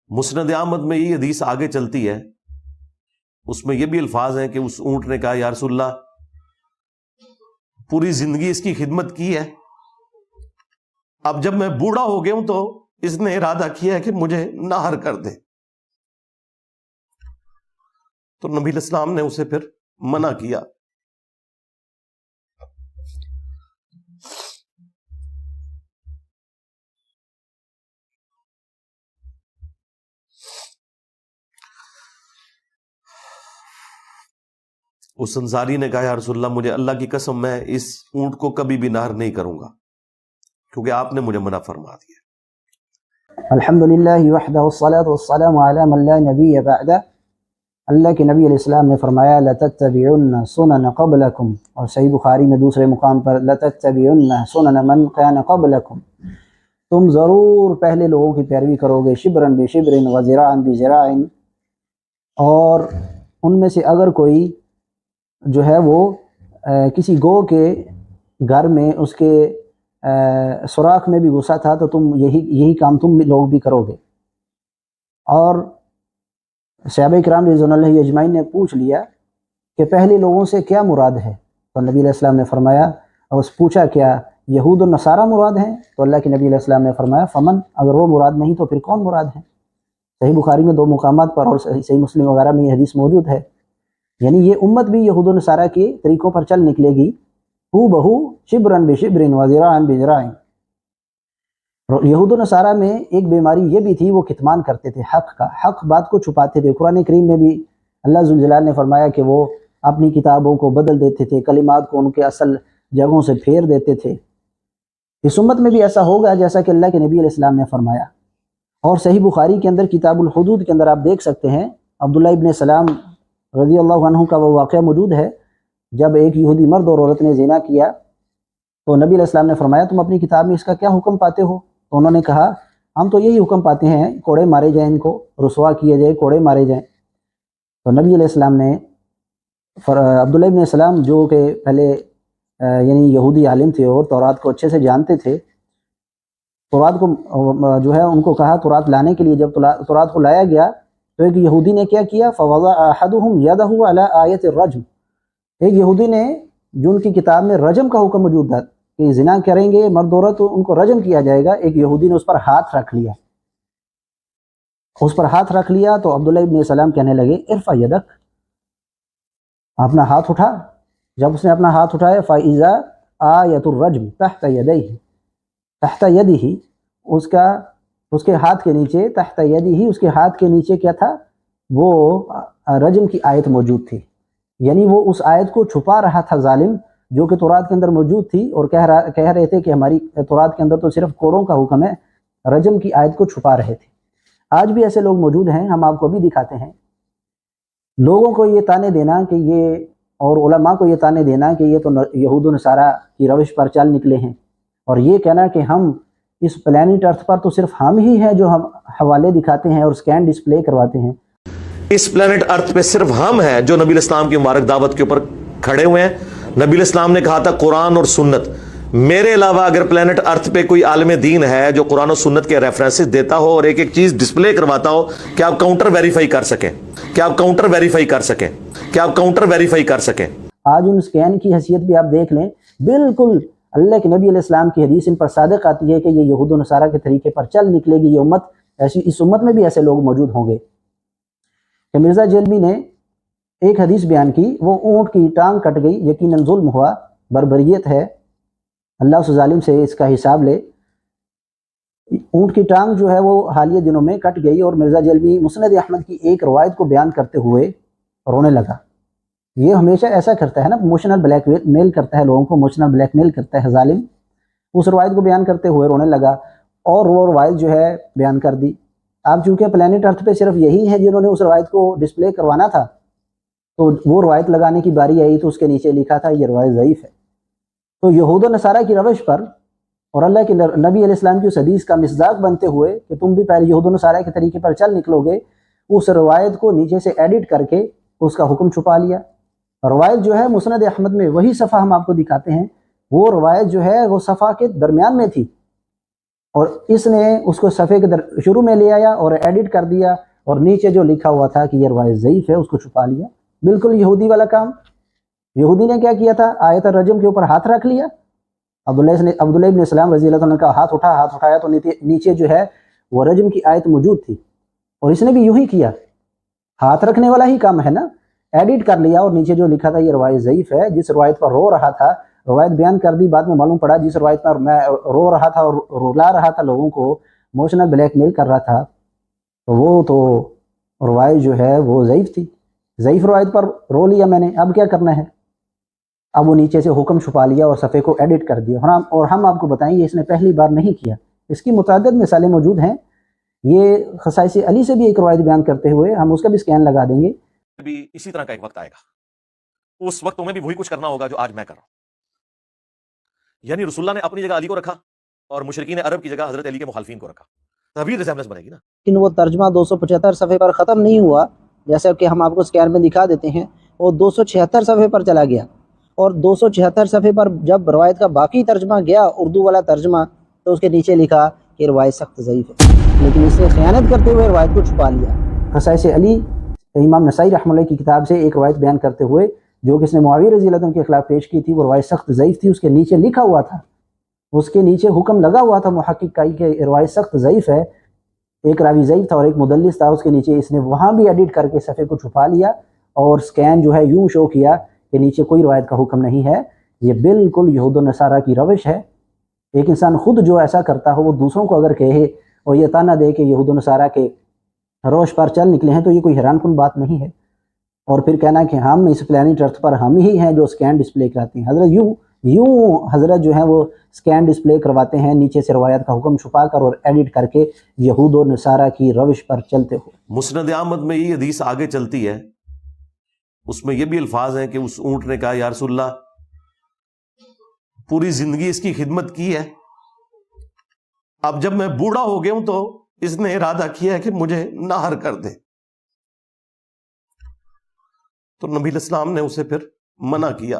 مسند احمد میں یہ حدیث آگے چلتی ہے، اس میں یہ بھی الفاظ ہیں کہ اس اونٹ نے کہا یا رسول اللہ پوری زندگی اس کی خدمت کی ہے، اب جب میں بوڑھا ہو گیا ہوں تو اس نے ارادہ کیا ہے کہ مجھے نہر کر دے. تو نبی علیہ السلام نے اسے پھر منع کیا. اس انصاری نے کہا یا رسول اللہ مجھے اللہ کی قسم میں اس اونٹ کو کبھی بھی نہر نہیں کروں گا کیونکہ آپ نے مجھے منع فرما دیا. الحمدللہ وحدہ والصلاة والسلام علی من لا نبی بعدہ. اللہ کے نبی علیہ السلام نے فرمایا لَتَتَّبِعُنَّ سُنَنَ قَبْلَكُمْ، اور صحیح بخاری میں دوسرے مقام پر لَتَتَّبِعُنَّ سُنَنَ مَنْ كَانَ قَبْلَكُمْ، تم ضرور پہلے لوگوں کی پیروی کرو گے شبرن بشبرن وذراعن بذراعن، اور ان میں سے اگر کوئی جو ہے وہ کسی گو کے گھر میں اس کے سوراخ میں بھی گھسا تھا تو تم یہی کام تم لوگ بھی کرو گے. اور صحابہ کرام رضوان اللہ اجمعین نے پوچھ لیا کہ پہلے لوگوں سے کیا مراد ہے، تو نبی علیہ السلام نے فرمایا، اور پوچھا کیا یہود و نصارہ مراد ہیں، تو اللہ کے نبی علیہ السلام نے فرمایا فمن، اگر وہ مراد نہیں تو پھر کون مراد ہے. صحیح بخاری میں 2 مقامات پر اور صحیح مسلم وغیرہ میں یہ حدیث موجود ہے. یعنی یہ امت بھی یہود و نصارہ کے طریقوں پر چل نکلے گی، ہو بہو شبرن بشبرن وذراعن بذراعن. یہود و نصارہ میں ایک بیماری یہ بھی تھی، وہ کتمان کرتے تھے حق بات کو چھپاتے تھے. قرآن کریم میں بھی اللہ ذوالجلال نے فرمایا کہ وہ اپنی کتابوں کو بدل دیتے تھے، کلمات کو ان کے اصل جگہوں سے پھیر دیتے تھے. اس امت میں بھی ایسا ہوگا جیسا کہ اللہ کے نبی علیہ السلام نے فرمایا. اور صحیح بخاری کے اندر کتاب الحدود کے اندر آپ دیکھ سکتے ہیں عبداللہ ابن سلام رضی اللہ عنہ کا وہ واقعہ موجود ہے. جب ایک یہودی مرد اور عورت نے زنا کیا تو نبی علیہ السلام نے فرمایا تم اپنی کتاب میں اس کا کیا حکم پاتے ہو؟ تو انہوں نے کہا ہم تو یہی حکم پاتے ہیں کوڑے مارے جائیں، ان کو رسوا کیا جائے، کوڑے مارے جائیں. تو نبی علیہ السلام نے عبداللہ ابن سلام جو کہ پہلے یعنی یہودی عالم تھے اور تورات کو اچھے سے جانتے تھے، تورات کو جو ہے ان کو کہا تورات لانے کے لیے. جب تورات کو لایا گیا تو ایک یہودی نے کیا کیا فوضع احدهم يده على آیت الرجم، ایک یہودی نے جو ان کی کتاب میں رجم کا حکم موجود تھا کہ زنا کریں گے مرد عورت تو ان کو رجم کیا جائے گا، ایک یہودی نے اس پر ہاتھ رکھ لیا. تو عبداللہ ابن سلام کہنے لگے ارفع یدک، اپنا ہاتھ اٹھا. جب اس نے اپنا ہاتھ اٹھایا فَإِذَا آیَةُ الرَّجْمِ تحت یدیہ، تحت یدہ، اس کے ہاتھ کے نیچے، تحت یدہ، اس کے ہاتھ کے نیچے کیا تھا؟ وہ رجم کی آیت موجود تھی. یعنی وہ اس آیت کو چھپا رہا تھا ظالم، جو کہ تورات کے اندر موجود تھی، اور کہہ رہے تھے کہ ہماری تورات کے اندر تو صرف کوڑوں کا حکم ہے، رجم کی آیت کو چھپا رہے تھے. آج بھی ایسے لوگ موجود ہیں، ہم آپ کو بھی دکھاتے ہیں. لوگوں کو یہ تانے دینا کہ یہ، اور علماء کو یہ تانے دینا کہ یہ تو یہود و نصارہ کی روش پر چل نکلے ہیں، اور یہ کہنا کہ ہم اس پلانٹ ارتھ پر تو صرف ہم ہی ہیں جو ہم حوالے دکھاتے ہیں اور اسکین ڈسپلے کرواتے ہیں. اس پلانٹ ارتھ پہ صرف ہم ہیں جو نبی علیہ السلام کی مبارک دعوت کے اوپر کھڑے ہوئے ہیں. نبی علیہ السلام نے کہا تھا قرآن اور سنت، میرے علاوہ اگر پلانٹ ارتھ پہ کوئی عالم دین ہے جو قرآن و سنت کے ریفرنسز دیتا ہو اور ایک ایک چیز ڈسپلے کرواتا ہو کہ آپ کاؤنٹر ویریفائی کر سکیں. آج ان اسکین کی حیثیت بھی آپ دیکھ لیں، بالکل اللہ کے نبی علیہ السلام کی حدیث ان پر صادق آتی ہے کہ یہ یہود و نصارہ کے طریقے پر چل نکلے گی یہ امت. اس امت میں بھی ایسے لوگ موجود ہوں گے. کہ مرزا جیلمی نے ایک حدیث بیان کی، وہ اونٹ کی ٹانگ کٹ گئی، یقیناً ظلم ہوا، بربریت ہے، اللہ اس ظالم سے اس کا حساب لے. اونٹ کی ٹانگ جو ہے وہ حالیہ دنوں میں کٹ گئی، اور مرزا جیلمی مسند احمد کی ایک روایت کو بیان کرتے ہوئے رونے لگا. یہ ہمیشہ ایسا کرتا ہے نا، ایموشنل بلیک میل کرتا ہے لوگوں کو، ایموشنل بلیک میل کرتا ہے ظالم. اس روایت کو بیان کرتے ہوئے رونے لگا اور وہ روایت جو ہے بیان کر دی. آپ چونکہ پلانٹ ارتھ پہ صرف یہی ہے جنہوں نے اس روایت کو ڈسپلے کروانا تھا، تو وہ روایت لگانے کی باری آئی تو اس کے نیچے لکھا تھا یہ روایت ضعیف ہے. تو یہود و نصارہ کی روش پر اور اللہ کے نبی علیہ السلام کی اس حدیث کا مصداق بنتے ہوئے کہ تم بھی پہلے یہود و نصارہ کے طریقے پر چل نکلو گے، اس روایت کو نیچے سے ایڈٹ کر کے اس کا حکم چھپا لیا. روایت جو ہے مسند احمد میں وہی صفحہ ہم آپ کو دکھاتے ہیں، وہ روایت جو ہے وہ صفحہ کے درمیان میں تھی. اور اس نے اس کو صفحے کے شروع میں لے آیا اور ایڈٹ کر دیا، اور نیچے جو لکھا ہوا تھا کہ یہ روایت ضعیف ہے اس کو چھپا لیا۔ بالکل یہودی والا کام۔ یہودی نے کیا کیا تھا؟ آیت الرجم کے اوپر ہاتھ رکھ لیا۔ عبداللہ ابن سلام رضی اللہ عنہ کا ہاتھ اٹھایا تو نیچے جو ہے وہ رجم کی آیت موجود تھی، اور اس نے بھی یوں ہی کیا، ہاتھ رکھنے والا ہی کام ہے نا، ایڈٹ کر لیا اور نیچے جو لکھا تھا یہ روایت ضعیف ہے، جس روایت پر رو رہا تھا روایت بیان کر دی، بعد میں معلوم پڑا جس روایت پر میں رو رہا تھا اور رلا رہا تھا لوگوں کو، موشنل بلیک میل کر رہا تھا، تو وہ تو روایت جو ہے وہ ضعیف تھی، ضعیف روایت پر رو لیا میں نے، اب کیا کرنا ہے؟ اب وہ نیچے سے حکم چھپا لیا اور صفحے کو ایڈٹ کر دیا، اور ہم آپ کو بتائیں یہ اس نے پہلی بار نہیں کیا، اس کی متعدد مثالیں موجود ہیں۔ یہ خصائص علی سے بھی ایک روایت بیان کرتے ہوئے ہم اس کا بھی سکین لگا دیں گے۔ بھی اسی طرح کا ایک وقت آئے گا، اس وقت تمہیں بھی وہی کچھ کرنا ہوگا جو آج میں کر رہا ہوں۔ یعنی رسول اللہ نے اپنی جگہ علی کو رکھا اور مشرکین عرب کی جگہ حضرت علی کے مخالفین کو رکھا، تبھی ریزمبلنس بنے گی نا۔ لیکن وہ ترجمہ 275 صفحے پر ختم نہیں ہوا، جیسا کہ ہم آپ کو سکین میں دکھا دیتے ہیں، وہ 276 صفحے پر چلا گیا، اور 276 صفحے پر جب روایت کا باقی ترجمہ گیا، اردو والا ترجمہ، تو اس کے نیچے لکھا کہ روایت سخت ضعیف ہے، لیکن اس نے خیانت کرتے ہوئے روایت کو چھپا لیا۔ خصائص علی امام نسائی رحمہ اللہ کی کتاب سے ایک روایت بیان کرتے ہوئے جو کہ اس نے معاویہ رضی اللہ عنہ کے خلاف پیش کی تھی، وہ روایت سخت ضعیف تھی، اس کے نیچے لکھا ہوا تھا، اس کے نیچے حکم لگا ہوا تھا محقق کا کہ روایت سخت ضعیف ہے، ایک راوی ضعیف تھا اور ایک مدلس تھا، اس کے نیچے اس نے وہاں بھی ایڈٹ کر کے صفحے کو چھپا لیا اور سکین جو ہے یوں شو کیا کہ نیچے کوئی روایت کا حکم نہیں ہے۔ یہ بالکل یہود و نصارہ کی روش ہے۔ ایک انسان خود جو ایسا کرتا ہو وہ دوسروں کو اگر کہے اور یہ تانا دے کہ یہود و نصارہ کے روش پر چل نکلے ہیں، تو یہ کوئی حیران کن بات نہیں ہے، اور پھر کہنا کہ ہم اس پلانٹ ارتھ پر ہم ہی ہیں جو سکین ڈسپلے کراتے ہیں۔ حضرت یوں حضرت جو ہیں وہ سکین ڈسپلے کرواتے ہیں نیچے سے روایت کا حکم چھپا کر اور ایڈٹ کر کے یہود و نصارہ کی روش پر چلتے ہو۔ مسند احمد میں یہ حدیث آگے چلتی ہے، اس میں یہ بھی الفاظ ہیں کہ اس اونٹ نے کہا یا رسول اللہ پوری زندگی اس کی خدمت کی ہے، اب جب میں بوڑھا ہو گیا ہوں تو اس نے ارادہ کیا ہے کہ مجھے نہر کر دے، تو نبی الاسلام نے اسے پھر منع کیا